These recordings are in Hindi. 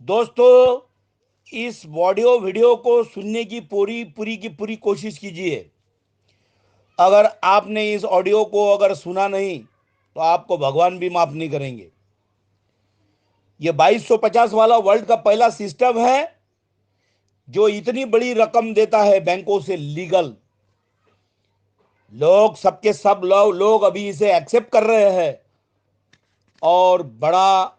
दोस्तों, इस ऑडियो वीडियो को सुनने की पूरी पूरी की पूरी कोशिश कीजिए। अगर आपने इस ऑडियो को अगर सुना नहीं तो आपको भगवान भी माफ नहीं करेंगे। ये 2250 वाला वर्ल्ड का पहला सिस्टम है जो इतनी बड़ी रकम देता है बैंकों से लीगल। लोग सबके सब लोग अभी इसे एक्सेप्ट कर रहे हैं और बड़ा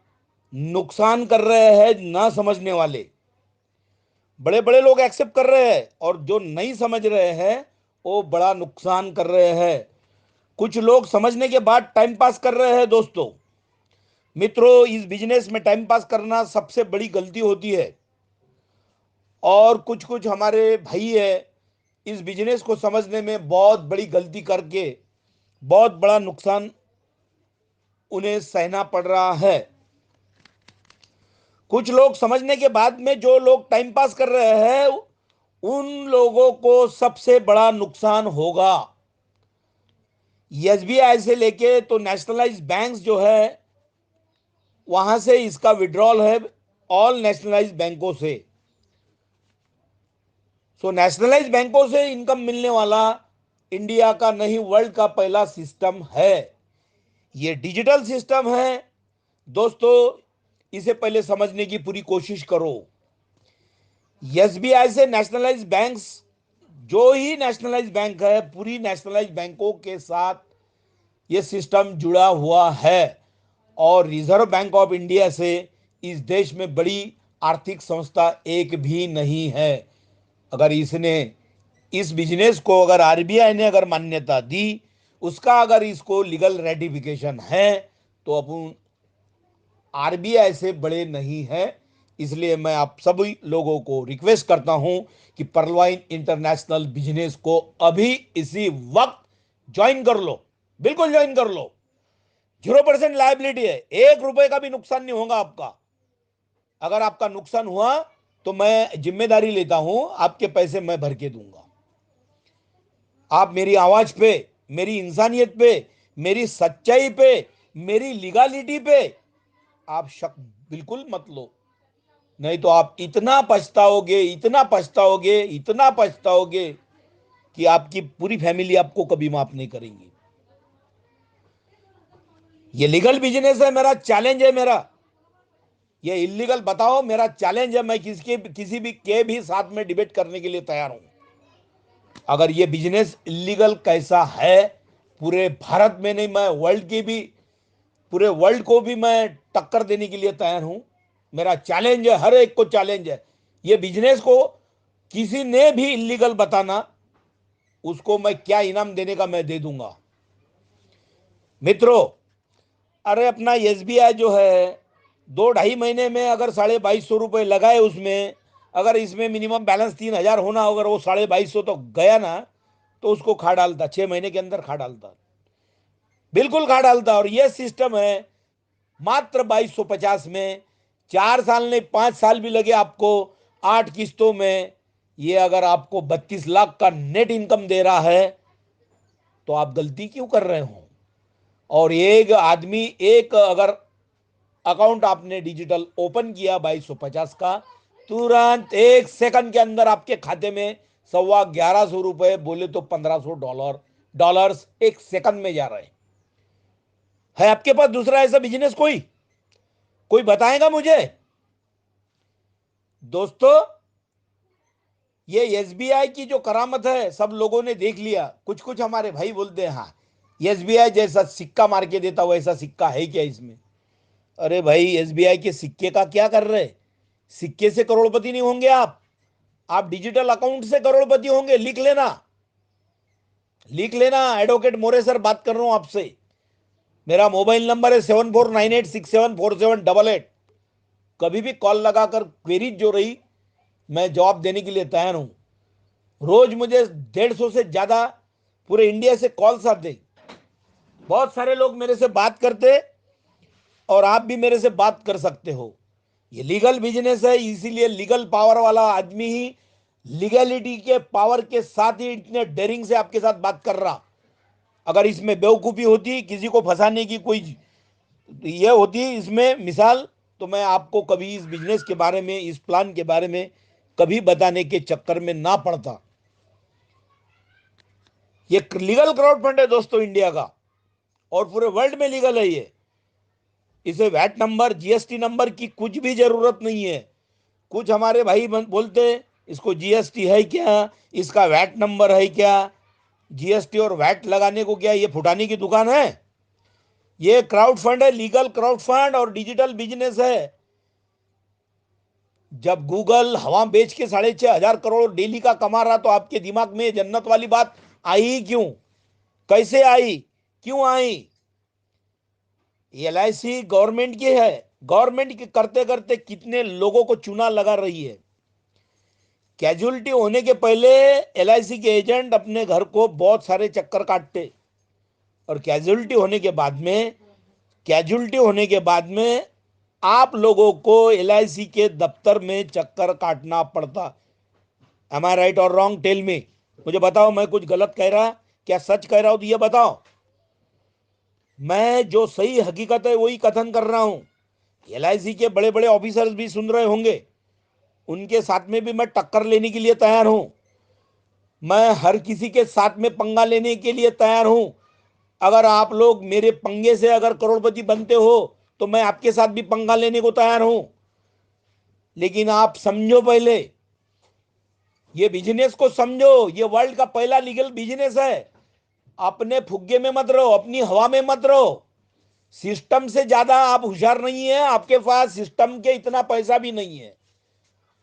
नुकसान कर रहे हैं ना समझने वाले। बड़े बड़े लोग एक्सेप्ट कर रहे हैं और जो नहीं समझ रहे हैं वो बड़ा नुकसान कर रहे हैं। कुछ लोग समझने के बाद टाइम पास कर रहे हैं। दोस्तों मित्रों, इस बिजनेस में टाइम पास करना सबसे बड़ी गलती होती है। और कुछ कुछ हमारे भाई है इस बिजनेस को समझने में बहुत बड़ी गलती करके बहुत बड़ा नुकसान उन्हें सहना पड़ रहा है। कुछ लोग समझने के बाद में जो लोग टाइम पास कर रहे हैं उन लोगों को सबसे बड़ा नुकसान होगा। एसबीआई से लेके तो नेशनलाइज बैंक्स जो है वहां से इसका विड्रॉल है, ऑल नेशनलाइज बैंकों से। सो नेशनलाइज बैंकों से इनकम मिलने वाला इंडिया का नहीं वर्ल्ड का पहला सिस्टम है। ये डिजिटल सिस्टम है। दोस्तों, इसे पहले समझने की पूरी कोशिश करो। एसबीआई से नेशनलाइज बैंक्स, जो ही नेशनलाइज बैंक है पूरी नेशनलाइज बैंकों के साथ ये सिस्टम जुड़ा हुआ है। और रिजर्व बैंक ऑफ इंडिया से इस देश में बड़ी आर्थिक संस्था एक भी नहीं है। अगर इसने इस बिजनेस को अगर आरबीआई ने अगर मान्यता दी, उसका अगर इसको लीगल रेटिफिकेशन है, तो अपन आरबीआई से बड़े नहीं है। इसलिए मैं आप सभी लोगों को रिक्वेस्ट करता हूं कि परलवाइन इंटरनेशनल बिजनेस को अभी इसी वक्त ज्वाइन कर लो। बिल्कुल ज्वाइन कर लो। 0% लायबिलिटी है, 1 रुपए का भी नुकसान नहीं होगा आपका। अगर आपका नुकसान हुआ तो मैं जिम्मेदारी लेता हूं, आपके पैसे मैं भर के दूंगा। आप मेरी आवाज पे, मेरी इंसानियत पे, मेरी सच्चाई पे, मेरी लीगालिटी पे आप शक बिल्कुल मत लो। नहीं तो आप इतना पछताओगे, इतना पछताओगे, इतना पछताओगे कि आपकी पूरी फैमिली आपको कभी माफ नहीं करेंगी। ये लीगल बिजनेस है, मेरा चैलेंज है। मेरा ये इलीगल बताओ, मेरा चैलेंज है। मैं किसी भी के भी साथ में डिबेट करने के लिए तैयार हूं। अगर ये बिजनेस इलीगल कैसा है, पूरे भारत में नहीं, मैं वर्ल्ड की भी, पूरे वर्ल्ड को भी मैं टक्कर देने के लिए तैयार हूं। मेरा चैलेंज है, हर एक को चैलेंज है। ये बिजनेस को किसी ने भी इलीगल बताना, उसको मैं क्या इनाम देने का मैं दे दूंगा। मित्रों, अरे अपना एसबीआई जो है 2 ढाई महीने में अगर 2250 रुपये लगाए उसमें, अगर इसमें मिनिमम बैलेंस 3000 होना, अगर वो 2250 तो गया ना, तो उसको खा डालता, 6 महीने के अंदर खा डालता, बिल्कुल खा डालता। और ये सिस्टम है मात्र 2250 में। 4 साल नहीं, 5 साल भी लगे आपको, 8 किस्तों में ये अगर आपको 32 लाख का नेट इनकम दे रहा है, तो आप गलती क्यों कर रहे हो। और एक आदमी, एक अगर अकाउंट आपने डिजिटल ओपन किया 2250 का, तुरंत 1 सेकंड के अंदर आपके खाते में 11,500 रुपए, बोले तो $1500 डॉलर्स 1 सेकंड में जा रहे हैं। है आपके पास दूसरा ऐसा बिजनेस? कोई कोई बताएगा मुझे? दोस्तों, ये एसबीआई की जो करामत है सब लोगों ने देख लिया। कुछ कुछ हमारे भाई बोलते हैं हाँ, एसबीआई जैसा सिक्का मार के देता वैसा सिक्का है क्या इसमें? अरे भाई, एसबीआई के सिक्के का क्या कर रहे? सिक्के से करोड़पति नहीं होंगे आप डिजिटल अकाउंट से करोड़पति होंगे। लिख लेना, लिख लेना। एडवोकेट मोरे सर बात कर रहा हूं आपसे। मेरा मोबाइल नंबर है 7498674788। कभी भी कॉल लगाकर क्वेरीज जो रही, मैं जवाब देने के लिए तैयार हूं। रोज मुझे 150 से ज्यादा पूरे इंडिया से कॉल्स आते। बहुत सारे लोग मेरे से बात करते और आप भी मेरे से बात कर सकते हो। ये लीगल बिजनेस है, इसीलिए लीगल पावर वाला आदमी ही लीगलिटी के पावर के साथ ही इतने डेरिंग से आपके साथ बात कर रहा। अगर इसमें बेवकूफी होती, किसी को फंसाने की कोई ये होती इसमें मिसाल, तो मैं आपको कभी इस बिजनेस के बारे में, इस प्लान के बारे में कभी बताने के चक्कर में ना पड़ता। ये लीगल क्राउड फंड है दोस्तों इंडिया का, और पूरे वर्ल्ड में लीगल है ये। इसे वैट नंबर, जीएसटी नंबर की कुछ भी जरूरत नहीं है। कुछ हमारे भाई बोलते इसको जीएसटी है क्या, इसका वैट नंबर है क्या। जीएसटी और वैट लगाने को क्या ये फुटाने की दुकान है? ये क्राउड फंड है, लीगल क्राउड फंड और डिजिटल बिजनेस है। जब गूगल हवा बेच के 6,500 करोड़ डेली का कमा रहा, तो आपके दिमाग में जन्नत वाली बात आई क्यों? कैसे आई, क्यों आई? एलआईसी गवर्नमेंट की है। गवर्नमेंट के करते करते कितने लोगों को चूना लगा रही है। कैजुअलिटी होने के पहले एलआईसी के एजेंट अपने घर को बहुत सारे चक्कर काटते, और कैजुअलिटी होने के बाद में आप लोगों को एलआईसी के दफ्तर में चक्कर काटना पड़ता। एम आई राइट और रॉन्ग? टेल मी, मुझे बताओ, मैं कुछ गलत कह रहा, क्या सच कह रहा हूं तो ये बताओ। मैं जो सही हकीकत है वही कथन कर रहा हूं। एलआईसी के बड़े बड़े ऑफिसर्स भी सुन रहे होंगे, उनके साथ में भी मैं टक्कर लेने के लिए तैयार हूं। मैं हर किसी के साथ में पंगा लेने के लिए तैयार हूं। अगर आप लोग मेरे पंगे से अगर करोड़पति बनते हो तो मैं आपके साथ भी पंगा लेने को तैयार हूं। लेकिन आप समझो, पहले ये बिजनेस को समझो। ये वर्ल्ड का पहला लीगल बिजनेस है। अपने फुग्गे में मत रहो, अपनी हवा में मत रहो। सिस्टम से ज्यादा आप होशियार नहीं है, आपके पास सिस्टम के इतना पैसा भी नहीं है।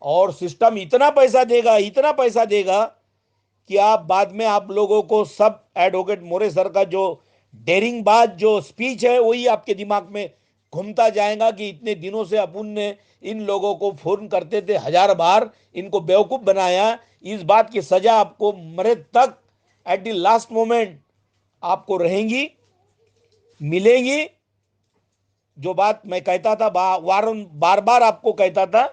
और सिस्टम इतना पैसा देगा, इतना पैसा देगा कि आप बाद में, आप लोगों को सब एडवोकेट मोरे सर का जो डेरिंग बात जो स्पीच है वही आपके दिमाग में घूमता जाएगा कि इतने दिनों से अपन ने इन लोगों को फोन करते थे 1,000 बार, इनको बेवकूफ बनाया। इस बात की सजा आपको मरे तक, एट द लास्ट मोमेंट आपको रहेंगी, मिलेंगी। जो बात मैं कहता था, बार बार आपको कहता था,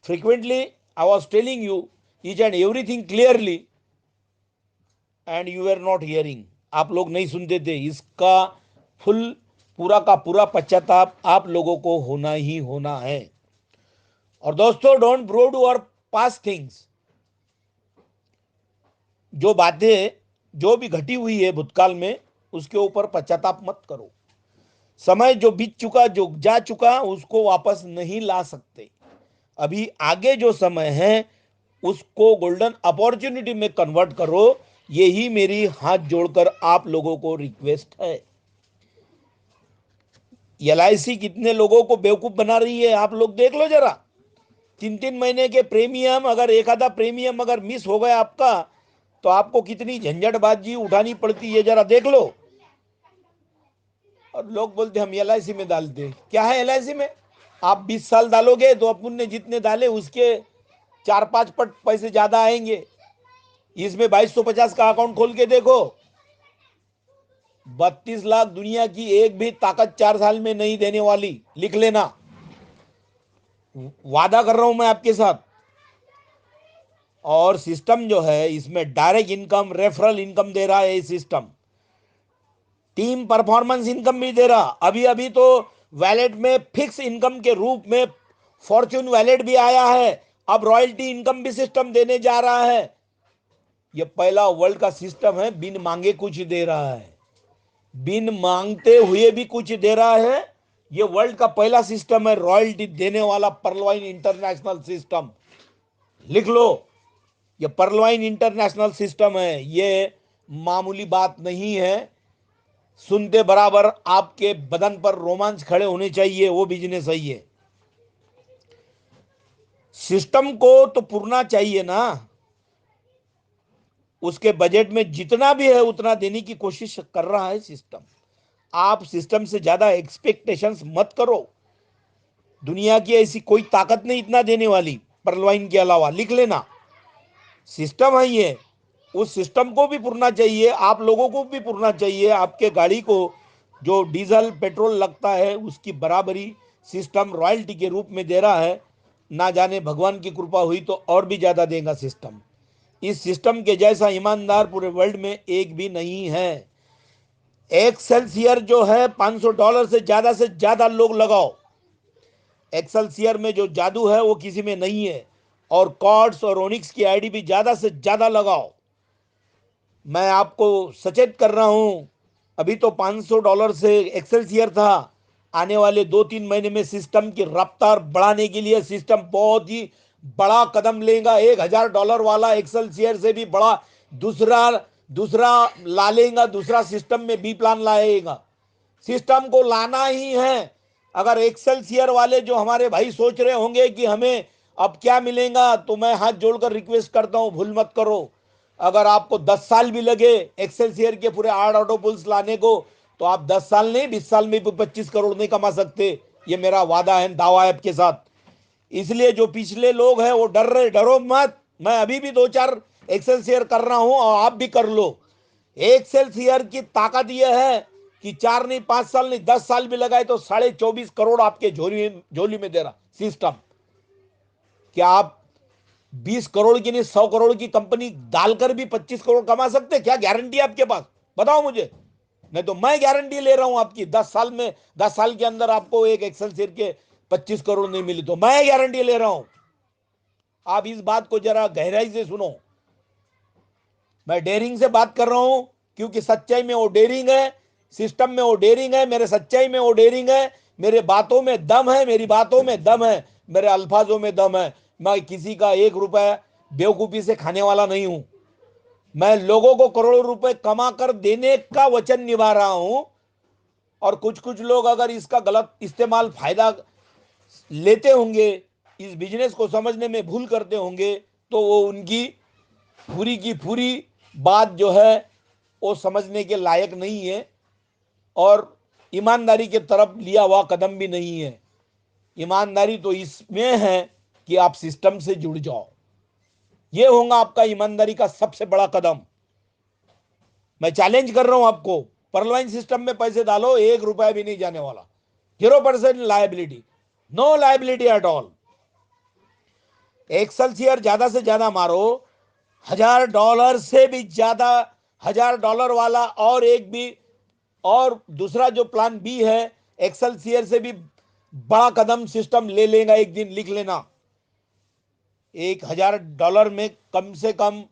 frequently I was telling you each and everything clearly, and you are not hearing. आप लोग नहीं सुनते थे। इसका फुल, पूरा का पूरा पश्चाताप आप लोगों को होना ही होना है। और दोस्तों, don't bro to our past things. जो बातें जो भी घटी हुई है भूतकाल में, उसके ऊपर पश्चाताप मत करो। समय जो बीत चुका, जो जा चुका, उसको वापस नहीं ला सकते। अभी आगे जो समय है उसको गोल्डन अपॉर्चुनिटी में कन्वर्ट करो। यही मेरी हाथ जोड़कर आप लोगों को रिक्वेस्ट है। एलआईसी कितने लोगों को बेवकूफ बना रही है, आप लोग देख लो जरा। 3-3 महीने के प्रीमियम, अगर एक आधा प्रीमियम अगर मिस हो गया आपका, तो आपको कितनी झंझटबाजी उठानी पड़ती है, जरा देख लो। और लोग बोलते हम एलआईसी में डालते, क्या है एलआईसी में? आप 20 साल डालोगे तो अपन ने जितने डाले उसके 4-5 पट पैसे ज्यादा आएंगे। इसमें 2250 का अकाउंट खोल के देखो, 32 लाख दुनिया की एक भी ताकत 4 साल में नहीं देने वाली, लिख लेना, वादा कर रहा हूं मैं आपके साथ। और सिस्टम जो है इसमें डायरेक्ट इनकम, रेफरल इनकम दे रहा है ये सिस्टम। टीम परफॉर्मेंस इनकम भी दे रहा। अभी अभी तो वैलेट में फिक्स इनकम के रूप में फॉर्च्यून वैलेट भी आया है। अब रॉयल्टी इनकम भी सिस्टम देने जा रहा है। यह पहला वर्ल्ड का सिस्टम है, बिन मांगे कुछ दे रहा है, बिन मांगते हुए भी कुछ दे रहा है। यह वर्ल्ड का पहला सिस्टम है रॉयल्टी देने वाला, पर्लवाइन इंटरनेशनल सिस्टम। लिख लो, यह पर्लवाइन इंटरनेशनल सिस्टम है। यह मामूली बात नहीं है। सुनते बराबर आपके बदन पर रोमांच खड़े होने चाहिए, वो बिजनेस है ये। सिस्टम को तो पूरना चाहिए ना। उसके बजट में जितना भी है उतना देने की कोशिश कर रहा है सिस्टम। आप सिस्टम से ज्यादा एक्सपेक्टेशंस मत करो। दुनिया की ऐसी कोई ताकत नहीं इतना देने वाली परलवाइन के अलावा, लिख लेना। सिस्टम है ये, उस सिस्टम को भी पूरना चाहिए, आप लोगों को भी पूरना चाहिए। आपके गाड़ी को जो डीजल पेट्रोल लगता है उसकी बराबरी सिस्टम रॉयल्टी के रूप में दे रहा है। ना जाने भगवान की कृपा हुई तो और भी ज्यादा देगा सिस्टम। इस सिस्टम के जैसा ईमानदार पूरे वर्ल्ड में एक भी नहीं है। एक्सेल्सियर जो है $500 से ज्यादा लोग लगाओ। एक्सेलसियर में जो जादू है वो किसी में नहीं है। और कॉर्ड्स और ओनिक्स की आईडी भी ज्यादा से ज्यादा लगाओ। मैं आपको सचेत कर रहा हूं, अभी तो $500 से एक्सेलसियर था। आने वाले 2-3 महीने में सिस्टम की रफ्तार बढ़ाने के लिए सिस्टम बहुत ही बड़ा कदम लेगा। $1,000 वाला एक्सेलसियर से भी बड़ा दूसरा दूसरा ला लेगा। दूसरा सिस्टम में बी प्लान लाएगा। सिस्टम को लाना ही है। अगर एक्सेलसियर वाले जो हमारे भाई सोच रहे होंगे कि हमें अब क्या मिलेगा, तो मैं हाथ जोड़कर रिक्वेस्ट करता हूं, भूल मत करो। अगर आपको 10 साल भी लगे एक्सेलसियर के पूरे 8 ऑटो पुल्स लाने को, तो आप 10 साल नहीं 20 साल में भी 25 करोड़ नहीं कमा सकते। ये मेरा वादा है, दावा है आपके साथ। इसलिए जो पिछले लोग हैं वो डर रहे, डरो मत। मैं अभी भी 2-4 एक्सेलसियर कर रहा हूं और आप भी कर लो। एक्सेलसियर की ताकत यह है कि 4 नहीं 5 साल नहीं 10 साल भी लगाए तो 24.5 करोड़ आपके झोली झोली में दे रहा सिस्टम। क्या आप 20 करोड़ की नहीं 100 करोड़ की कंपनी डालकर भी 25 करोड़ कमा सकते? क्या गारंटी है आपके पास? बताओ मुझे। नहीं तो मैं गारंटी ले रहा हूं आपकी, 10 साल के अंदर आपको एक एक्सेलसियर के 25 करोड़ नहीं मिली तो मैं गारंटी ले रहा हूं। आप इस बात को जरा गहराई से सुनो। मैं डेयरिंग से बात कर रहा हूं, क्योंकि सच्चाई में वो डेयरिंग है, सिस्टम में वो डेयरिंग है, मेरे सच्चाई में वो डेयरिंग है, मेरे बातों में दम है, मेरी बातों में दम है, मेरे अल्फाजों में दम है। मैं किसी का 1 रुपया बेवकूफी से खाने वाला नहीं हूं। मैं लोगों को करोड़ों रुपए कमा कर देने का वचन निभा रहा हूं। और कुछ कुछ लोग अगर इसका गलत इस्तेमाल फायदा लेते होंगे, इस बिजनेस को समझने में भूल करते होंगे, तो वो उनकी पूरी की पूरी बात जो है वो समझने के लायक नहीं है और ईमानदारी के तरफ लिया हुआ कदम भी नहीं है। ईमानदारी तो इसमें है कि आप सिस्टम से जुड़ जाओ। ये होगा आपका ईमानदारी का सबसे बड़ा कदम। मैं चैलेंज कर रहा हूं आपको, परलाइन सिस्टम में पैसे डालो, 1 रुपया भी नहीं जाने वाला। 0% liability, no liability at all. Excelsior ज्यादा से ज्यादा मारो। $1,000 से भी ज्यादा, $1,000 वाला और एक भी, और दूसरा जो प्लान बी है एक्सेलसियर से भी बड़ा कदम सिस्टम ले लेगा एक दिन, लिख लेना। $1,000 में कम से कम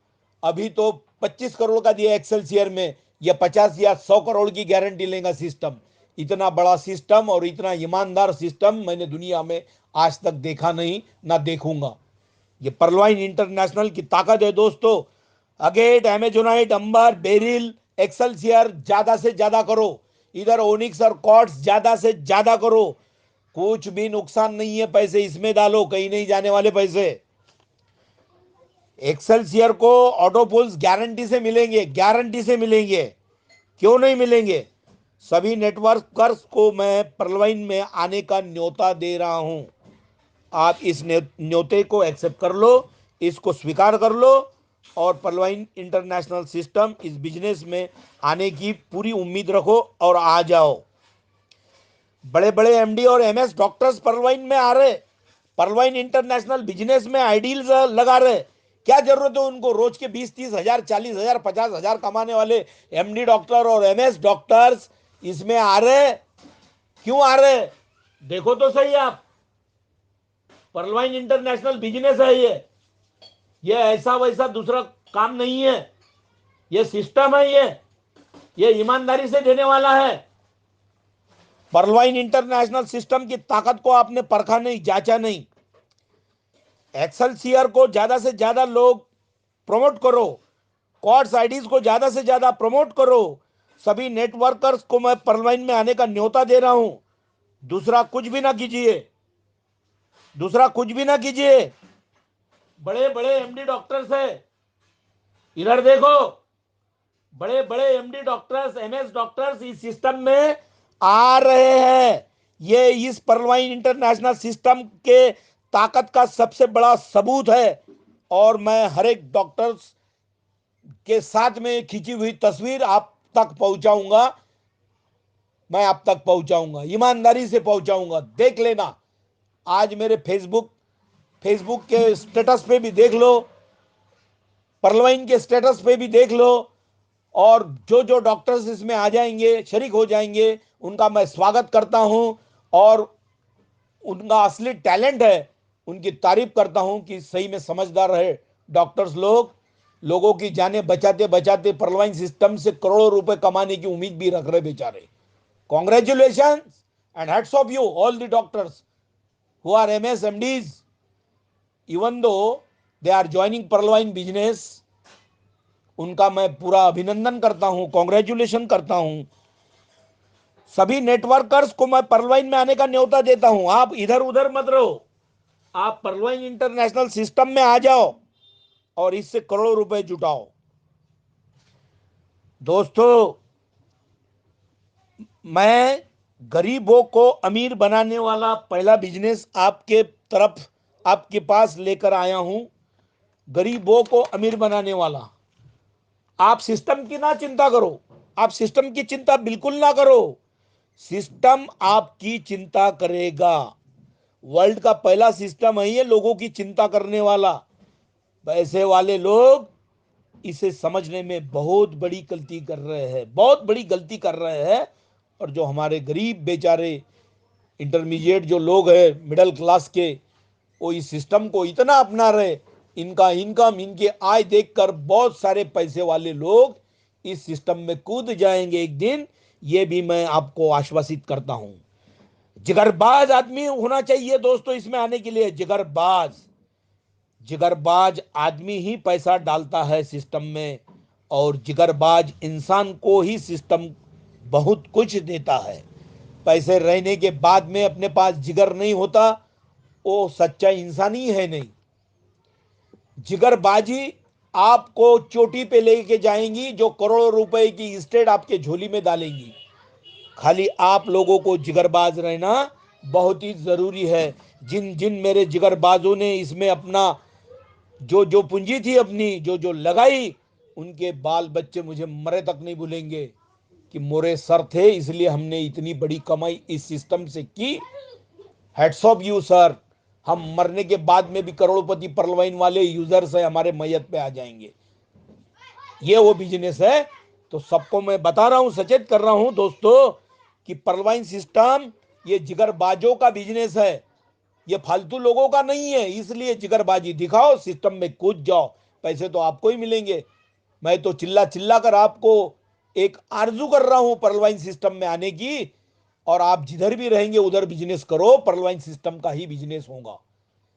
अभी तो 25 करोड़ का दिया एक्सेलसियर में, या 50 या 100 करोड़ की गारंटी लेगा सिस्टम। इतना बड़ा सिस्टम और इतना ईमानदार सिस्टम मैंने दुनिया में आज तक देखा नहीं, ना देखूंगा। ये परलवाइन इंटरनेशनल की ताकत है दोस्तों। अगेट, एमेजोनाइट, अंबर, बेरिल, एक्सेलसियर ज्यादा से ज्यादा करो। इधर ओनिक्स और कॉर्ड्स ज्यादा से ज्यादा करो। कुछ भी नुकसान नहीं है, पैसे इसमें डालो, कहीं नहीं जाने वाले पैसे। एक्सेलसियर को ऑटो पुल्स गारंटी से मिलेंगे, गारंटी से मिलेंगे। क्यों नहीं मिलेंगे? सभी नेटवर्कर्स को मैं परलवाइन में आने का न्योता दे रहा हूं। आप इस न्योते को एक्सेप्ट कर लो, इसको स्वीकार कर लो और परलवाइन इंटरनेशनल सिस्टम इस बिजनेस में आने की पूरी उम्मीद रखो और आ जाओ। बड़े बड़े एमडी और एमएस डॉक्टर्स परलवाइन में आ रहे, परलवाइन इंटरनेशनल बिजनेस में आइडियल्स लगा रहे। क्या जरूरत है उनको रोज के 20-30 हजार, 40 हजार, 50 हजार कमाने वाले एमडी डॉक्टर और एमएस डॉक्टर्स इसमें आ रहे? क्यों आ रहे? देखो तो सही आप। परलवाइन इंटरनेशनल बिजनेस है ये ऐसा वैसा दूसरा काम नहीं है। ये सिस्टम है, ये ईमानदारी से देने वाला है। परलवाइन इंटरनेशनल सिस्टम की ताकत को आपने परखा नहीं, जांचा नहीं। एक्सेलसियर को ज्यादा से ज्यादा लोग प्रमोट करो। कॉर्ड्स आईडीज को ज्यादा से ज्यादा प्रमोट करो। सभी नेटवर्कर्स को मैं परलवाइन में आने का न्योता दे रहा हूं। दूसरा कुछ भी ना कीजिए, दूसरा कुछ भी ना कीजिए। बड़े बड़े एमडी डॉक्टर्स है, इधर देखो। बड़े बड़े एमडी डॉक्टर्स, एमएस डॉक्टर्स इस सिस्टम में आ रहे हैं। ये इस परलवाइन इंटरनेशनल सिस्टम के ताकत का सबसे बड़ा सबूत है। और मैं हर एक डॉक्टर्स के साथ में खींची हुई तस्वीर आप तक पहुंचाऊंगा। मैं आप तक पहुंचाऊंगा, ईमानदारी से पहुंचाऊंगा। देख लेना, आज मेरे फेसबुक फेसबुक के स्टेटस पे भी देख लो, परलवाइन के स्टेटस पे भी देख लो। और जो जो डॉक्टर्स इसमें आ जाएंगे, शरीक हो जाएंगे, उनका मैं स्वागत करता हूं। और उनका असली टैलेंट है, उनकी तारीफ करता हूं कि सही में समझदार है डॉक्टर्स लोग। लोगों की जानें बचाते बचाते परलवाइन सिस्टम से करोड़ों रुपए कमाने की उम्मीद भी रख रहे बेचारे। Congratulation and hats off you all the doctors who are MS MDs, even though they are joining परलवाइन बिजनेस। उनका मैं पूरा अभिनंदन करता हूं, कॉन्ग्रेचुलेशन करता हूं। सभी नेटवर्कर्स को मैं परलवाइन में आने का न्योता देता हूं। आप इधर उधर मत रहो, आप परलवाइन इंटरनेशनल सिस्टम में आ जाओ और इससे करोड़ों रुपए जुटाओ। दोस्तों, मैं गरीबों को अमीर बनाने वाला पहला बिजनेस आपके तरफ, आपके पास लेकर आया हूं। गरीबों को अमीर बनाने वाला। आप सिस्टम की ना चिंता करो, आप सिस्टम की चिंता बिल्कुल ना करो, सिस्टम आपकी चिंता करेगा। वर्ल्ड का पहला सिस्टम है ये लोगों की चिंता करने वाला। पैसे वाले लोग इसे समझने में बहुत बड़ी गलती कर रहे हैं, बहुत बड़ी गलती कर रहे हैं। और जो हमारे गरीब बेचारे इंटरमीडिएट जो लोग हैं, मिडिल क्लास के, वो इस सिस्टम को इतना अपना रहे, इनका इनकम, इनके आय देखकर बहुत सारे पैसे वाले लोग इस सिस्टम में कूद जाएंगे एक दिन। ये भी मैं आपको आश्वासित करता हूं। जिगरबाज आदमी होना चाहिए दोस्तों इसमें आने के लिए। जिगरबाज, जिगरबाज आदमी ही पैसा डालता है सिस्टम में, और जिगरबाज इंसान को ही सिस्टम बहुत कुछ देता है। पैसे रहने के बाद में अपने पास जिगर नहीं होता, वो सच्चा इंसान ही है नहीं। जिगरबाजी आपको चोटी पे लेके जाएंगी, जो करोड़ों रुपए की स्टेट आपके झोली में डालेंगी। खाली आप लोगों को जिगरबाज रहना बहुत ही जरूरी है। जिन जिन मेरे जिगरबाजों ने इसमें अपना जो जो पूंजी थी अपनी जो जो लगाई, उनके बाल बच्चे मुझे मरे तक नहीं भूलेंगे कि मोरे सर थे, इसलिए हमने इतनी बड़ी कमाई इस सिस्टम से की। Heads off you sir. हम मरने के बाद में भी करोड़पति परलवाइन वाले यूजर्स है हमारे मैयत पे आ जाएंगे। ये वो बिजनेस है। तो सबको मैं बता रहा हूं, सचेत कर रहा हूं दोस्तों, कि परलवाइन सिस्टम ये जिगरबाजों का बिजनेस है, ये फालतू लोगों का नहीं है। इसलिए जिगरबाजी दिखाओ, सिस्टम में कूद जाओ, पैसे तो आपको ही मिलेंगे। मैं तो चिल्ला चिल्ला कर आपको एक आरजू कर रहा हूं परलवाइन सिस्टम में आने की। और आप जिधर भी रहेंगे उधर बिजनेस करो, परलवाइन सिस्टम का ही बिजनेस होगा।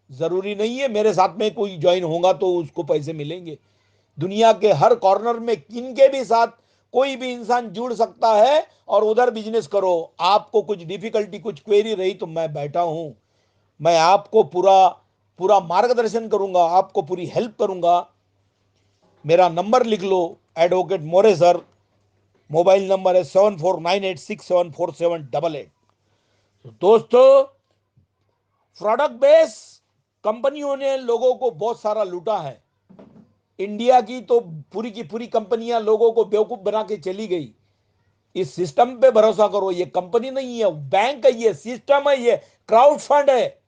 जरूरी नहीं है मेरे साथ में कोई ज्वाइन होगा तो उसको पैसे मिलेंगे। दुनिया के हर कॉर्नर में किनके भी साथ कोई भी इंसान जुड़ सकता है और उधर बिजनेस करो। आपको कुछ डिफिकल्टी, कुछ क्वेरी रही तो मैं बैठा हूं, मैं आपको पूरा पूरा मार्गदर्शन करूंगा, आपको पूरी हेल्प करूंगा। मेरा नंबर लिख लो, एडवोकेट मोरे सर। मोबाइल नंबर है 7498674788। दोस्तों, प्रोडक्ट बेस कंपनियों ने लोगों को बहुत सारा लूटा है। इंडिया की तो पूरी की पूरी कंपनियां लोगों को बेवकूफ बना के चली गई। इस सिस्टम पे भरोसा करो, ये कंपनी नहीं है, बैंक है, ये सिस्टम है, ये क्राउड फंड है,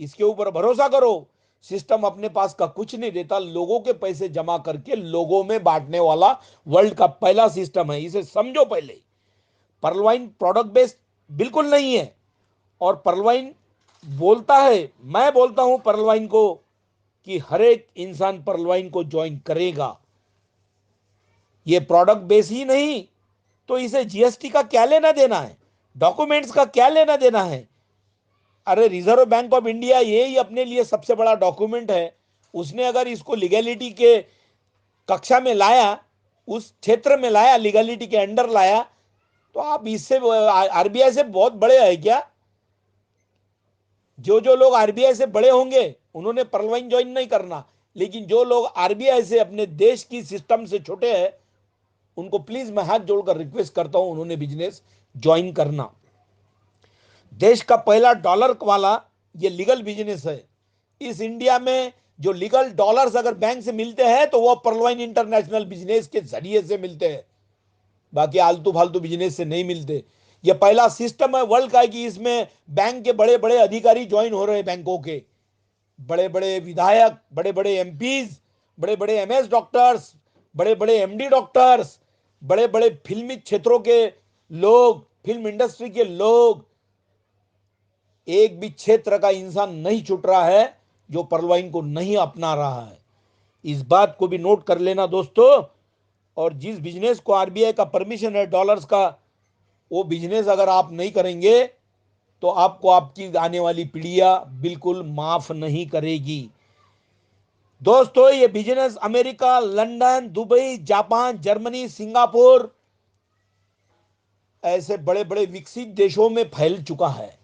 इसके ऊपर भरोसा करो। सिस्टम अपने पास का कुछ नहीं देता, लोगों के पैसे जमा करके लोगों में बांटने वाला वर्ल्ड का पहला सिस्टम है, इसे समझो पहले। परलवाइन प्रोडक्ट बेस्ड बिल्कुल नहीं है। और परलवाइन बोलता है, मैं बोलता हूं परलवाइन को कि हर एक इंसान परलवाइन को ज्वाइन करेगा। ये प्रोडक्ट बेस ही नहीं तो इसे जीएसटी का क्या लेना देना है, डॉक्यूमेंट्स का क्या लेना देना है। अरे रिजर्व बैंक ऑफ इंडिया ये ही अपने लिए सबसे बड़ा डॉक्यूमेंट है। उसने अगर इसको लीगैलिटी के कक्षा में लाया, उस क्षेत्र में लाया, लीगैलिटी के अंडर लाया, तो आप इससे आरबीआई से बहुत बड़े हैं क्या? जो जो लोग आरबीआई से बड़े होंगे उन्होंने परलवाइन ज्वाइन नहीं करना, लेकिन जो लोग आरबीआई से अपने देश की सिस्टम से छोटे हैं उनको प्लीज मैं हाथ जोड़कर रिक्वेस्ट करता हूं उन्होंने बिजनेस ज्वाइन करना। देश का पहला डॉलर वाला ये लीगल बिजनेस है। इस इंडिया में जो लीगल डॉलर्स अगर बैंक से मिलते हैं तो वो परलवाइन इंटरनेशनल बिजनेस के जरिए से मिलते हैं, बाकी आलतू फालतू बिजनेस से नहीं मिलते। ये पहला सिस्टम है वर्ल्ड का कि इसमें बैंक के बड़े बड़े अधिकारी ज्वाइन हो रहे हैं, बैंकों के बड़े बड़े विधायक, बड़े बड़े एमपीज, बड़े बड़े एमएस डॉक्टर्स, बड़े बड़े एमडी डॉक्टर्स, बड़े बड़े फिल्मी क्षेत्रों के लोग, फिल्म इंडस्ट्री के लोग, एक भी क्षेत्र का इंसान नहीं छूट रहा है जो पर्लवाइन को नहीं अपना रहा है। इस बात को भी नोट कर लेना दोस्तों। और जिस बिजनेस को आरबीआई का परमिशन है डॉलर्स का, वो बिजनेस अगर आप नहीं करेंगे तो आपको आपकी आने वाली पीढ़ियां बिल्कुल माफ नहीं करेगी। दोस्तों ये business America, London, Dubai, Japan, Germany, Singapore ऐसे बड़े बड़े विकसित देशों में फैल चुका है।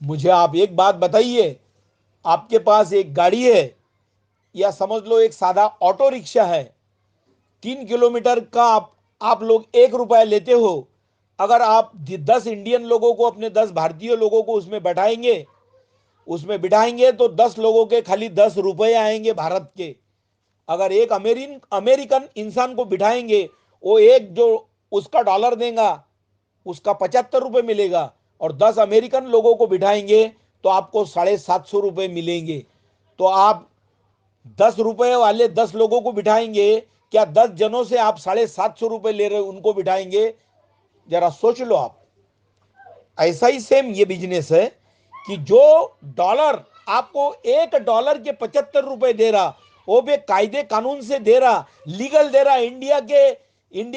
मुझे आप एक बात बताइए, आपके पास एक गाड़ी है या समझ लो एक सादा ऑटो रिक्शा है, 3 किलोमीटर का आप लोग 1 रुपया लेते हो। अगर आप 10 इंडियन लोगों को, अपने 10 भारतीय लोगों को उसमें बिठाएंगे तो 10 लोगों के खाली 10 रुपए आएंगे भारत के। अगर एक अमेरिकन इंसान को बिठाएंगे, वो एक जो उसका डॉलर देगा उसका 75 रुपए मिलेगा, और 10 अमेरिकन लोगों को बिठाएंगे तो आपको 750 रुपए मिलेंगे। तो आप 10 रुपए वाले 10 लोगों को बिठाएंगे, क्या 10 जनों से आप 750 रुपए ले रहे हो उनको बिठाएंगे? जरा सोच लो आप। ऐसा ही सेम ये बिजनेस है कि जो डॉलर आपको $1 के 75 रुपए दे रहा, वो भी कायदे कानून से दे रहा, लीगल दे रहा, इंडिया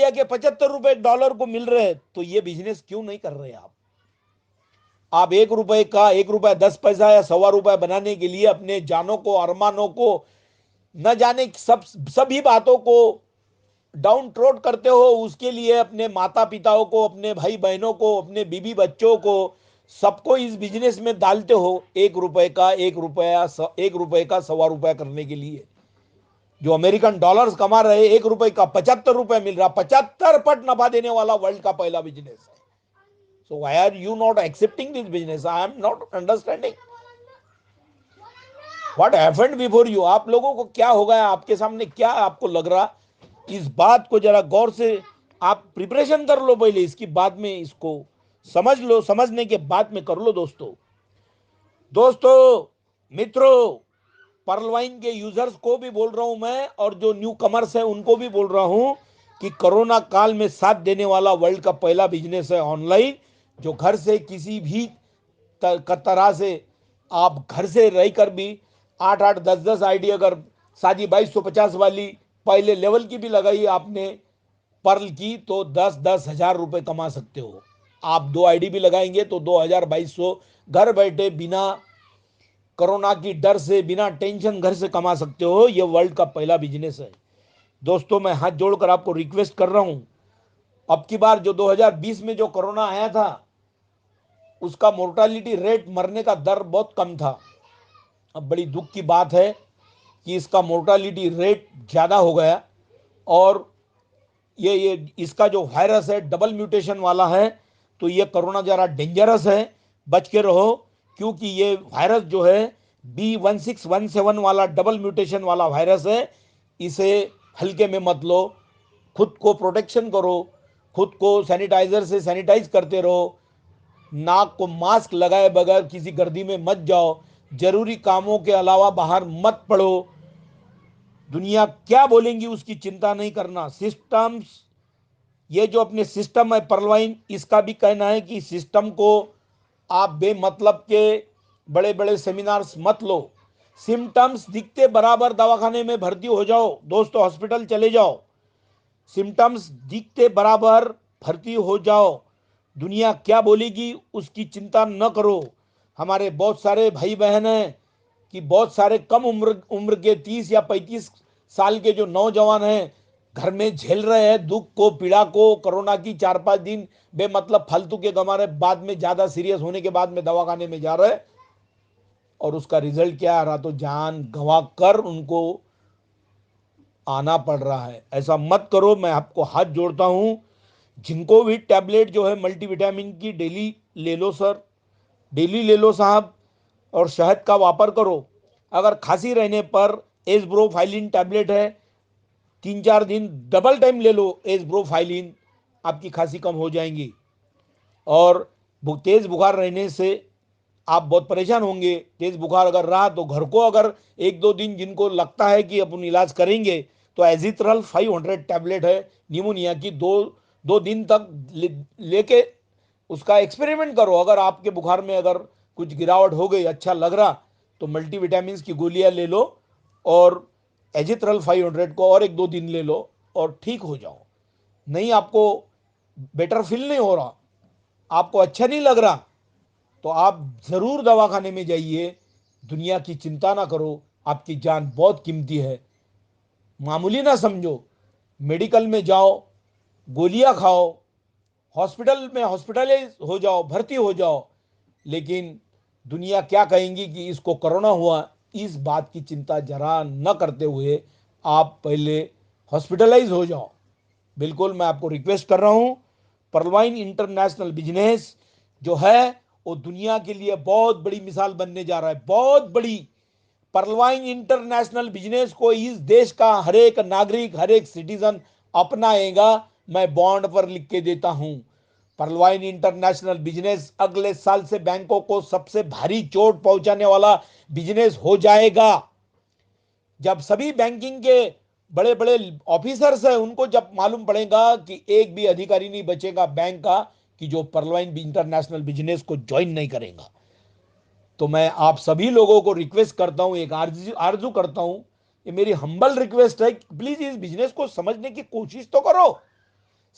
के 75 रुपए डॉलर को मिल रहे हैं, तो ये बिजनेस क्यों नहीं कर रहे आप 1 रुपए का 1 रुपया 10 पैसा या 1.25 रुपया बनाने के लिए अपने जानों को, अरमानों को, न जाने सभी बातों को डाउन ट्रोड करते हो। उसके लिए अपने माता पिताओं को, अपने भाई बहनों को, अपने बीबी बच्चों को, सबको इस बिजनेस में डालते हो। 1 रुपए का 1.25 रुपया करने के लिए जो अमेरिकन डॉलर्स कमा रहे, 1 रुपए का 75 रुपया मिल रहा, 75 पट नफा देने वाला वर्ल्ड का पहला बिजनेस है। So why are you not accepting this business? I am not understanding what happened before you. आप लोगों को क्या हो गया, आपके सामने क्या आपको लग रहा? इस बात को जरा गौर से आप प्रिपरेशन कर लो पहले, इसकी बाद में इसको समझ लो, समझने के बाद में कर लो दोस्तों मित्रों। पर्ल वाइन के यूजर्स को भी बोल रहा हूं मैं, और जो न्यू कमर्स है उनको भी बोल रहा हूं कि कोरोना काल में साथ देने वाला वर्ल्ड का पहला बिजनेस है ऑनलाइन, जो घर से किसी भी तरह से आप घर से रहकर भी 8-8 10-10 आईडी, अगर शादी 2250 वाली पहले लेवल की भी लगाई आपने पर्ल की, तो 10-10 हजार रुपए कमा सकते हो। आप 2 आईडी भी लगाएंगे तो 2200 घर बैठे बिना कोरोना की डर से, बिना टेंशन घर से कमा सकते हो। यह वर्ल्ड का पहला बिजनेस है दोस्तों। मैं हाथ जोड़कर आपको रिक्वेस्ट कर रहा हूं, अब की बार जो 2020 में जो कोरोना आया था, उसका मोर्टालिटी रेट, मरने का दर बहुत कम था। अब बड़ी दुख की बात है कि इसका मोर्टालिटी रेट ज़्यादा हो गया, और ये इसका जो वायरस है डबल म्यूटेशन वाला है, तो ये कोरोना ज़रा डेंजरस है, बच के रहो। क्योंकि ये वायरस जो है B1617 वाला डबल म्यूटेशन वाला वायरस है, इसे हल्के में मत लो। खुद को प्रोटेक्शन करो, खुद को सैनिटाइजर से सैनिटाइज करते रहो, नाक को मास्क लगाए बगैर किसी गर्दी में मत जाओ, जरूरी कामों के अलावा बाहर मत पड़ो। दुनिया क्या बोलेंगी उसकी चिंता नहीं करना। सिस्टम्स, ये जो अपने सिस्टम है परलवाइन, इसका भी कहना है कि सिस्टम को आप बेमतलब के बड़े बड़े सेमिनार्स मत लो। सिम्टम्स दिखते बराबर दवाखाने में भर्ती हो जाओ दोस्तों, हॉस्पिटल चले जाओ, सिम्टम्स दिखते बराबर भर्ती हो जाओ। दुनिया क्या बोलेगी उसकी चिंता न करो। हमारे बहुत सारे भाई बहन हैं कि बहुत सारे कम उम्र के 30 या 35 साल के जो नौजवान हैं, घर में झेल रहे हैं दुख को, पीड़ा को, कोरोना की 4-5 दिन बेमतलब फालतू के गंवा रहे, बाद में ज्यादा सीरियस होने के बाद में दवाखाने में जा रहे हैं, और उसका रिजल्ट क्या आ रहा, तो जान गंवा कर उनको आना पड़ रहा है। ऐसा मत करो, मैं आपको हाथ जोड़ता हूं। जिनको भी टैबलेट जो है मल्टीविटामिन की, डेली ले लो सर, डेली ले लो साहब, और शहद का वापर करो। अगर खांसी रहने पर एस्ब्रोफाइलिन टैबलेट है, 3-4 दिन डबल टाइम ले लो एस्ब्रोफाइलिन, आपकी खांसी कम हो जाएंगी। और तेज बुखार रहने से आप बहुत परेशान होंगे। तेज बुखार अगर रहा तो घर को, अगर 1-2 दिन जिनको लगता है कि अपन इलाज करेंगे, तो एजिथ्रल 500 टैबलेट है निमोनिया की, 2 दिन तक लेके उसका एक्सपेरिमेंट करो। अगर आपके बुखार में अगर कुछ गिरावट हो गई, अच्छा लग रहा, तो मल्टीविटामिन की गोलियां ले लो और एजिथ्रल 500 को और 1-2 दिन ले लो और ठीक हो जाओ। नहीं आपको बेटर फील नहीं हो रहा, आपको अच्छा नहीं लग रहा, तो आप जरूर दवाखाने में जाइए। दुनिया की चिंता ना करो, आपकी जान बहुत कीमती है, मामूली ना समझो। मेडिकल में जाओ, गोलियां खाओ, हॉस्पिटल में हॉस्पिटलाइज हो जाओ, भर्ती हो जाओ, लेकिन दुनिया क्या कहेंगी कि इसको कोरोना हुआ, इस बात की चिंता जरा न करते हुए आप पहले हॉस्पिटलाइज हो जाओ। बिल्कुल मैं आपको रिक्वेस्ट कर रहा हूं, परवाइन इंटरनेशनल बिजनेस जो है वो दुनिया के लिए बहुत बड़ी मिसाल बनने जा रहा है, बहुत बड़ी। परवाइन इंटरनेशनल बिजनेस को इस देश का हर एक नागरिक, हर एक सिटीजन अपनाएगा, मैं बॉन्ड पर लिख के देता हूं। परवाइन इंटरनेशनल बिजनेस अगले साल से बैंकों को सबसे भारी चोट पहुंचाने वाला बिजनेस हो जाएगा। जब सभी बैंकिंग के बड़े बड़े ऑफिसर्स हैं उनको जब मालूम पड़ेगा कि एक भी अधिकारी नहीं बचेगा बैंक का कि जो परवाइन इंटरनेशनल बिजनेस को ज्वाइन नहीं करेगा। तो मैं आप सभी लोगों को रिक्वेस्ट करता हूं, एक आरजू करता हूं, ये मेरी हम्बल रिक्वेस्ट है, प्लीज इस बिजनेस को समझने की कोशिश तो करो।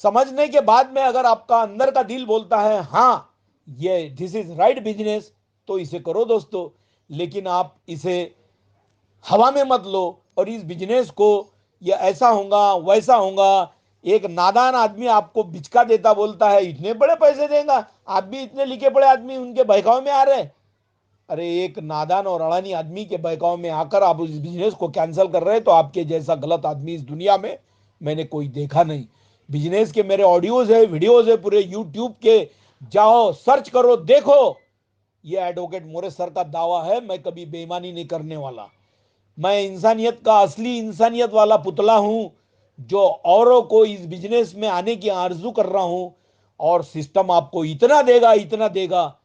समझने के बाद में अगर आपका अंदर का दिल बोलता है हाँ ये दिस इज राइट बिजनेस, तो इसे करो दोस्तों। लेकिन आप इसे हवा में मत लो और इस बिजनेस को ये ऐसा होगा वैसा होगा, एक नादान आदमी आपको बिचका देता बोलता है इतने बड़े पैसे देगा, आप भी इतने लिखे पड़े आदमी उनके बहकावे में आ रहे हैं। अरे एक नादान और अड़ानी आदमी के बहकाव में आकर आप उस बिजनेस को कैंसिल कर रहे हैं, तो आपके जैसा गलत आदमी इस दुनिया में मैंने कोई देखा नहीं। बिजनेस के मेरे ऑडियोज है, वीडियोज है पूरे यूट्यूब के, जाओ सर्च करो देखो। ये एडवोकेट मोरे सर का दावा है, मैं कभी बेईमानी नहीं करने वाला। मैं इंसानियत का असली इंसानियत वाला पुतला हूं, जो औरों को इस बिजनेस में आने की आरजू कर रहा हूं। और सिस्टम आपको इतना देगा, इतना देगा,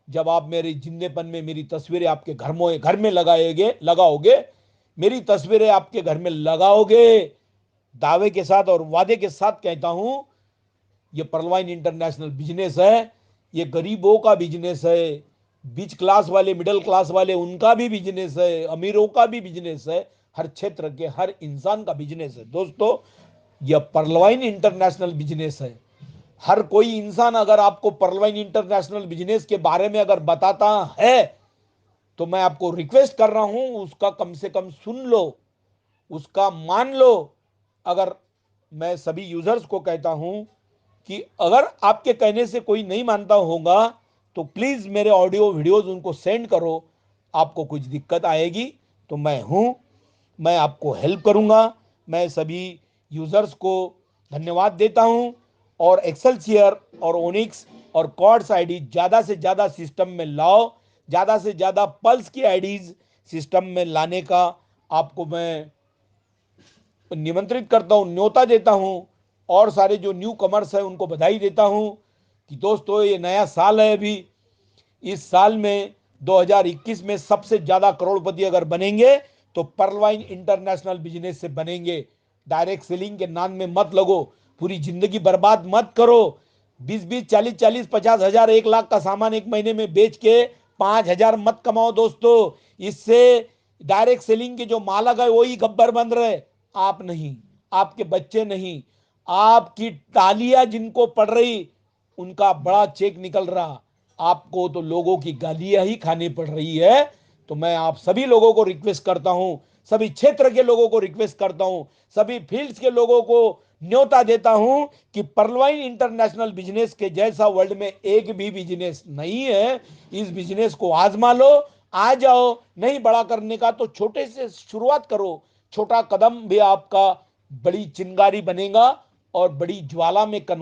जब आप मेरे जिंदेपन में मेरी तस्वीरें आपके घर में लगाओगे, मेरी तस्वीरें आपके घर में लगाओगे, दावे के साथ और वादे के साथ कहता हूं, ये परवाइन इंटरनेशनल बिजनेस है, ये गरीबों का बिजनेस है, बीच क्लास वाले, मिडिल क्लास वाले, उनका भी बिजनेस है, अमीरों का भी बिजनेस है, हर क्षेत्र के हर इंसान का बिजनेस है दोस्तों। यह परवाइन इंटरनेशनल बिजनेस है। हर कोई इंसान अगर आपको परवाइन इंटरनेशनल बिजनेस के बारे में अगर बताता है, तो मैं आपको रिक्वेस्ट कर रहा हूं उसका कम से कम सुन लो, उसका मान लो। अगर मैं सभी यूजर्स को कहता हूं कि अगर आपके कहने से कोई नहीं मानता होगा, तो प्लीज मेरे ऑडियो वीडियोस उनको सेंड करो। आपको कुछ दिक्कत आएगी तो मैं हूं, मैं आपको हेल्प करूंगा। मैं सभी यूजर्स को धन्यवाद देता हूं। और एक्सेलसियर और ओनिक्स और कॉर्ड्स आईडी ज़्यादा से ज़्यादा सिस्टम में लाओ, ज़्यादा से ज़्यादा पल्स की आईडीज सिस्टम में लाने का आपको मैं निमंत्रित करता हूं, न्योता देता हूं। और सारे जो न्यू कमर्स है उनको बधाई देता हूं कि दोस्तों ये नया साल है। अभी इस साल में 2021 में सबसे ज्यादा करोड़पति अगर बनेंगे तो परवाइन इंटरनेशनल बिजनेस से बनेंगे। डायरेक्ट सेलिंग के नाम में मत लगो, पूरी जिंदगी बर्बाद मत करो। 20-20, 40-40, 50,000, 1 लाख का सामान एक महीने में बेच के 5,000 मत कमाओ दोस्तों। इससे डायरेक्ट सेलिंग के जो मालक है वही गब्बर बन रहे, आप नहीं, आपके बच्चे नहीं, आपकी तालियां जिनको पड़ रही उनका बड़ा चेक निकल रहा, आपको तो लोगों की गालियां ही खानी पड़ रही है। तो मैं आप सभी लोगों को रिक्वेस्ट करता हूं, सभी क्षेत्र के लोगों को रिक्वेस्ट करता हूं, सभी फील्ड्स के लोगों को न्योता देता हूं कि परवाइन इंटरनेशनल बिजनेस के जैसा वर्ल्ड में एक भी बिजनेस नहीं है। इस बिजनेस को आजमा लो, आ जाओ। नहीं बड़ा करने का तो छोटे से शुरुआत करो, छोटा कदम भी आपका बड़ी चिंगारी बनेगा और बड़ी ज्वाला में कन्वर्ट